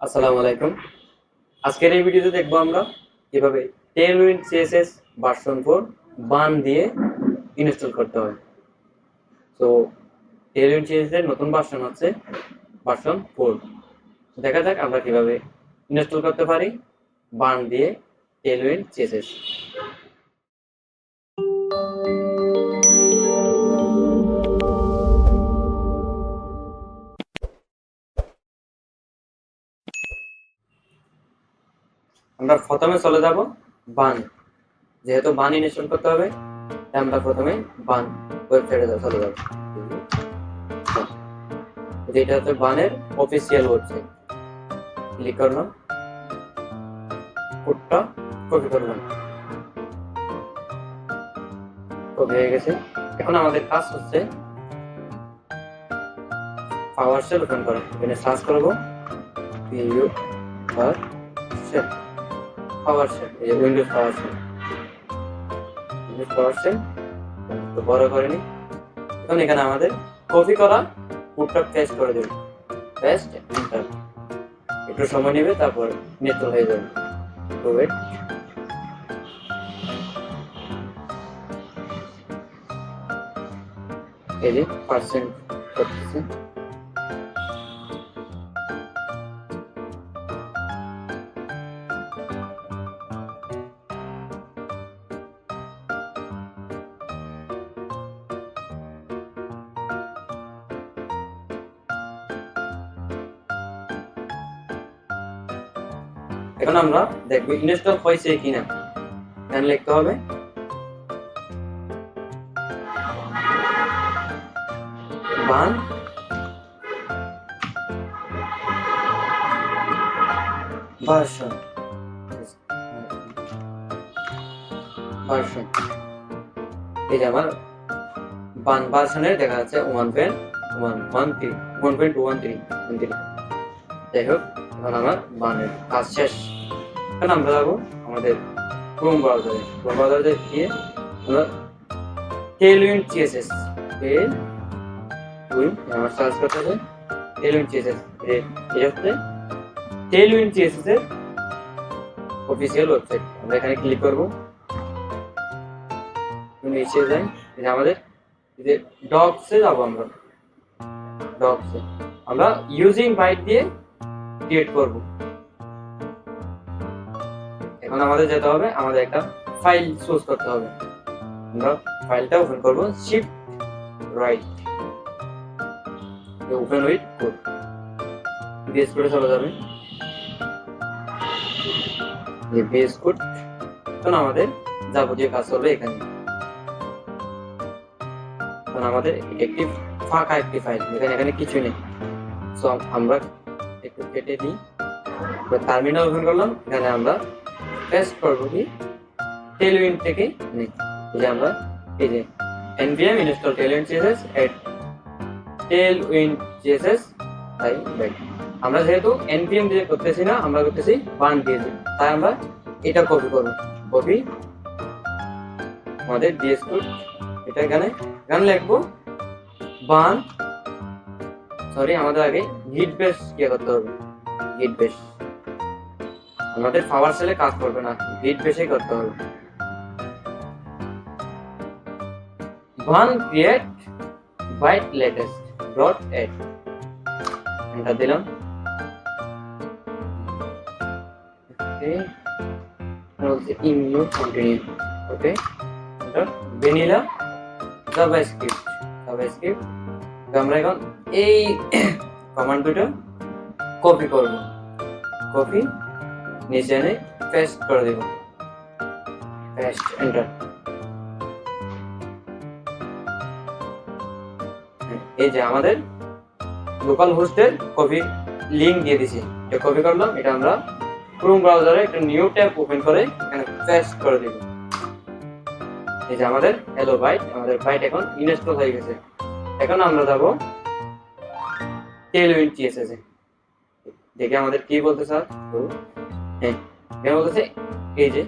আসসালামু আলাইকুম। আজকের এই ভিডিওতে দেখবো আমরা কিভাবে টেলউইন্ড সিএসএস ভার্সন 4 বান দিয়ে ইনস্টল করতে হয়। তো টেলউইন্ড সিএসএস এর নতুন ভার্সন হচ্ছে ভার্সন 4। দেখা যাক আমরা কিভাবে ইনস্টল করতে পারি বান দিয়ে টেলউইন্ড সিএসএস। আমরা প্রথমে চলে যাব বান। যেহেতু বান ইনস্টল করতে হবে তাই আমরা প্রথমে বান ওয়েবসাইটে চলে যাব। যেটা হচ্ছে বানের অফিসিয়াল ওয়েবসাইট। ক্লিক করলাম, কোডটা কপি করলাম, কপি হয়ে গেছে। এখন আমাদের কাজ হচ্ছে পাওয়ারশেল ওপেন করা। এখানে সার্চ করব পাওয়ারশেল, এই যে উইন্ডোজ পাওয়ারশেল তো বড় করে নি। এখন এখানে আমাদের কপি করা কোডটা পেস্ট করে দেব। Paste enter. একটু সময় নেবে, তারপর ইনস্টল হয়ে যাবে। তো ওয়েট। এই যে পার্সেন্ট করতেছে। এখন আমরা দেখবো ইনস্টল হয়েছে কিনা। এখানে লিখতে হবে বান ভার্সন এই যে আমার বান ভার্সনের দেখা যাচ্ছে 1.1.13 যাই হোক, এখন আমার বানের কাজ শেষ। এখন আমরা যাবো আমাদের ক্রোম ব্রাউজারে গিয়ে আমরা টেলউইন্ড সিএসএস আমার সার্চ করতে হবে। টেলউইন্ড সিএসএস এই হচ্ছে টেলউইন্ড সিএসএস এর অফিসিয়াল ওয়েবসাইট। আমরা এখানে ক্লিক করবো, নিচে যাই। আমাদের ডকসে যাবো। আমরা ইউজিং বাইট দিয়ে ক্রিয়েট করব। এখন আমাদের যেতে হবে, আমাদের একটা ফাইল চুজ করতে হবে। আমরা ফাইলটা ওপেন করব, shift right, open with code, base কোডে চলে যাবে। এই বেস কোড। এখন আমাদের যাবতীয় কাজ করবে এখানে। এখন আমাদের একটি ফাঁকা একটি ফাইল, এখানে কিছু নেই। সো আমরা একটু কেটে দিই। টার্মিনাল ওপেন করলাম। এখানে আমরা পেস্ট করবো কি টেলউইন্ড থেকে নেই। এই যে আমরা এই যে npm install tailwind css at tailwind css তাই ব্যাক। আমরা যেহেতু npm দিয়ে করতেছি না, আমরা করতেছি বান দিয়ে, তাই আমরা এটা কপি করব। কপি আমাদের ডিএস কোড, এটা এখানে লিখবো বান। আমাদের আগে গিট বেস কি করতে হবে। গিট বেস আমাদের পাওয়ারশেলে কাজ করবে না, গিট বেসে করতে হবে। Bun create vite latest dot এড এটা দিলাম। ওকে, বলছে ইমিউ কন্টিনিউ। ওকে, এটা ভ্যানিলা জাভাস্ক্রিপ্ট। আমরা এখন এই কমান্ড দুটো কপি করব। কপি নিচে এনে পেস্ট করে দেব। Paste enter. এই যে আমাদের লোকাল হোস্টের কপি লিংক দিয়ে দিছি, এটা কপি করলাম। এটা আমরা ক্রোম ব্রাউজারে একটা নিউ ট্যাব ওপেন করে এখানে পেস্ট করে দেব। এই যে আমাদের হ্যালো বাইট, আমাদের বাইট এখন ইনস্টল হয়ে গেছে। এখন আমরা যাব টেলউইন্ড সিএসএস এ। দেখে আমাদের কি বলতে স্যার, হ্যাঁ এটা বলতেছে এই যে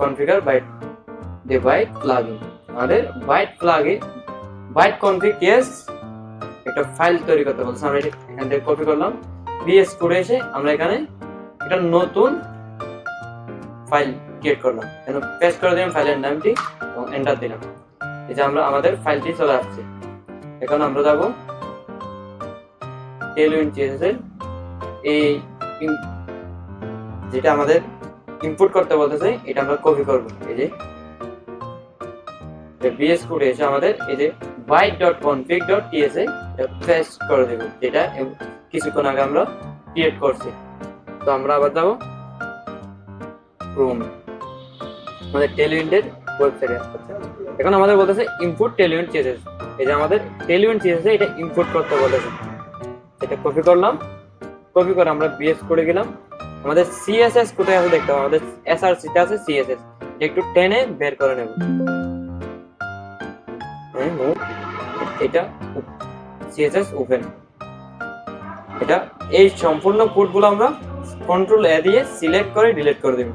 কনফিগার বাইট দি বাইট প্লাগইন। আমাদের বাইট কনফিগ কেস একটা ফাইল তৈরি করতে বলছে। আমরা এখান থেকে কপি করলাম, বিএস কোডে এসে আমরা এখানে একটা নতুন ফাইল ক্রিয়েট করলাম, এখানে পেস্ট করে দিলাম ফাইলের নামটি এবং এন্টার দিলাম। এই যে আমরা আমাদের ফাইলটি চলে আসছে। এখন আমরা যাব টেলউইন্ড CSS এর এই যেটা আমাদের ইনপুট করতে বলতেছে এটা আমরা কপি করব। এই যে বিএস কোডে এসে আমাদের এই যে byte.config.ts এটা পেস্ট করে দেব, যেটা কিছুক্ষণ আগে আমরা ক্রিয়েট করছি। তো আমরা আবার যাব ক্রোম, আমাদের টেলউইন্ডের ওয়েবসাইটে। এখন আমাদের বলতেছে ইনপুট টেলউইন্ড CSS। এই যে আমাদের টেলউইন্ড CSS এটা ইনপুট করতে বলেছে, এটা কপি করলাম। কপি করে আমরা বিএস কোডে গেলাম। আমাদের CSS কোথায় আছে দেখতে হবে, আমাদের SRC তে আছে CSS, একটু টেনে বের করে নেব। এটা CSS ওপেন, এটা এই সম্পূর্ণ কোডগুলো আমরা কন্ট্রোল A দিয়ে সিলেক্ট করে ডিলিট করে দেব।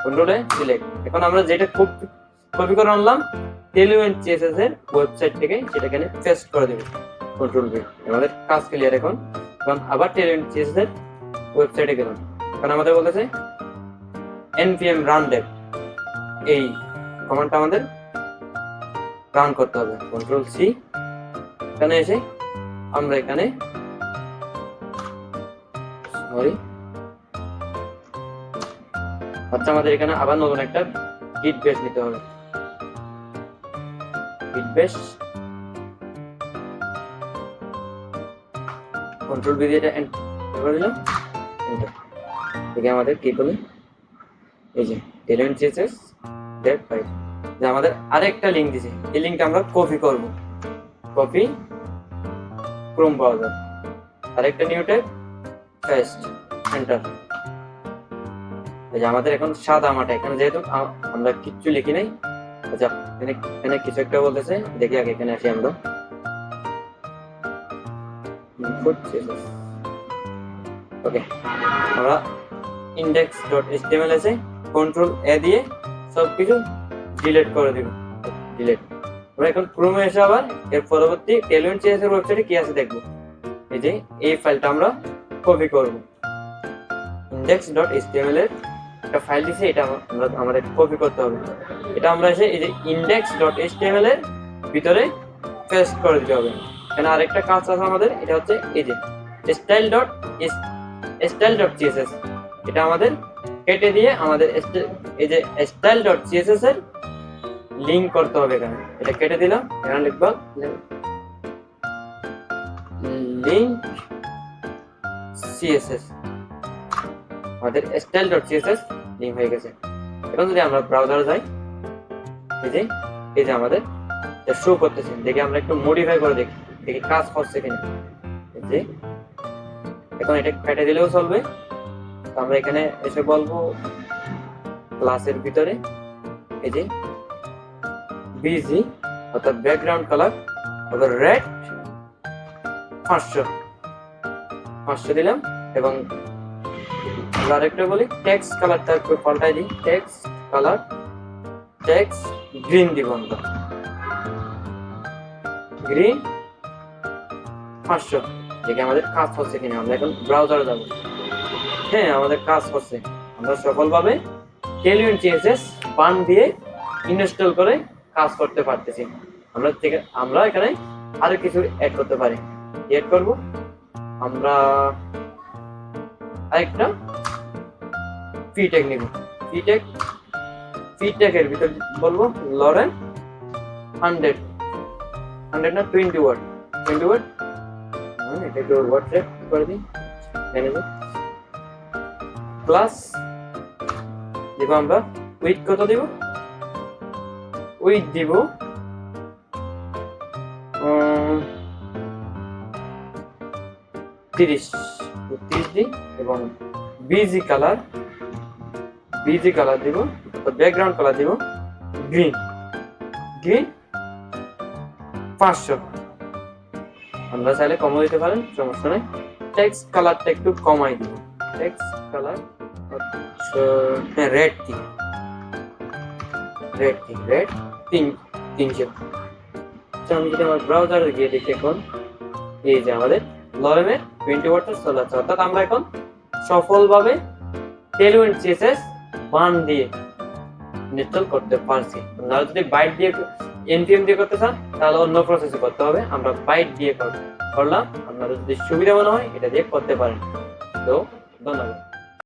Control A select. এখন আমরা যেটা কপি করে আনলাম টেলউইন্ড CSS এর ওয়েবসাইট থেকে, সেটা এখানে পেস্ট করে দেব কন্ট্রোল V। আমাদের কাজ ক্লিয়ার। এখন আবার টেলউইন্ড CSS এর ওয়েবসাইটে গেলাম। এখন আমাদের বলতেছে npm run dev, এই কমান্ডটা আমাদের রান করতে হবে। কন্ট্রোল C, এখানে এসে আমরা এখানে আমাদের এখানে আবার নতুন একটা গিট বেস নিতে হবে। গিট বেস কন্ট্রোল V দিয়ে এটা এন্টার করে দিলাম। এন্টার থেকে আমাদের কি করবে, এই যে টেলউইন্ড CSS dev ফাইল, যে আমাদের আরেকটা লিংক দিয়েছে, এই লিংকটা আমরা কপি করব। কপি ক্রোম ব্রাউজার, আরেকটা নিউ ট্যাব, পেস্ট, এন্টার। এই যে আমাদের এখন সাদা মাটা, এখানে যেহেতু আমরা কিচ্ছু লিখি নাই। আচ্ছা, এখানে কিছু একটা বলতেছে, দেখি আগে এখানে আসি আমরা। ওকে, আমরা index.html আছে কন্ট্রোল A দিয়ে সবকিছু ডিলিট করে দিব। ডিলিট। আমরা এখন ক্রোমে এসে আবার এর পরবর্তী টেলউইন্ড CSS এর ওয়েবসাইটে কি আছে দেখব। এই যে এই ফাইলটা আমরা কপি করব। index.html এর একটা ফাইল দিয়েছে, এটা আমাদের কপি করতে হবে। এটা আমরা এসে এই যে index.html এর ভিতরে পেস্ট করে দিতে হবে। এখানে আরেকটা কাজ আছে আমাদের, এটা হচ্ছে এই যে style.css, এটা আমাদের কেটে দিয়ে আমাদের এই যে style.css এর লিংক করতে হবে। এখানে এটা কেটে দিলাম, এখানে লিখব লিংক CSS, আমাদের style.css লিংক হয়ে গেছে। এখন যদি আমরা ব্রাউজারে যাই, এই যে আমাদের শো করতেছে, দেখি আমরা একটু মডিফাই করে দেখি কাজ করছে কিনা। যে এখন এটা কেটে দিলেও চলবে। আমরা এখানে এসে বলবো ক্লাসের ভিতরে এই যে BG অর্থাৎ ব্যাকগ্রাউন্ড কালার আবার রেড 500 দিলাম। এবং আরেকটা বলি টেক্সট কালারটা একটু পাল্টাই দিই, টেক্সট কালার টেক্সট গ্রিন দিব আমরা, গ্রিন 500। দেখি আমাদের কাজ হচ্ছে কিনা। আমরা এখন ব্রাউজারে যাব। হ্যাঁ, আমাদের কাজ করছে, আমরা সফলভাবে টেলউইন্ড CSS বান দিয়ে ইনস্টল করে কাজ করতে পারতেছি। আমরা এখানে আরো কিছু অ্যাড করতে পারি। অ্যাড করব আমরা আরেকটা ফিটেক নিব। ফিটেকের ভিতর বলবো লরেন 100 না 20 ওয়ার্ড এটা একটু ওয়ার্ড রেট করে দিই। ম্যানেজার প্লাস দিব আমরা উইথ কত দিব, উইথ দিব 30 দিই। এবং বিজি কালার দিব, ব্যাকগ্রাউন্ড কালার দিব গ্রিন 500। আমরা চাইলে কমও দিতে পারেন, সমস্যা নেই। টেক্সট কালারটা একটু কমাই দিব, টেক্সট কালার রেড 300। আমি যদি আমার ব্রাউজারে গিয়ে দেখি, এখন এই যে আমাদের লরেমের 20 ওয়াটের চলে যাচ্ছে, অর্থাৎ আমরা এখন সফলভাবে টেলউইন্ড সিএসএস 1 দিয়ে ইনস্টল করতে পারছি। আপনারা যদি বাইট দিয়ে npm দিয়ে করতে চান তাহলে অন্য প্রসেসে করতে হবে, আমরা বাইট দিয়ে করলাম। আপনাদের যদি সুবিধা মনে হয় এটা দিয়ে করতে পারেন। তো ধন্যবাদ।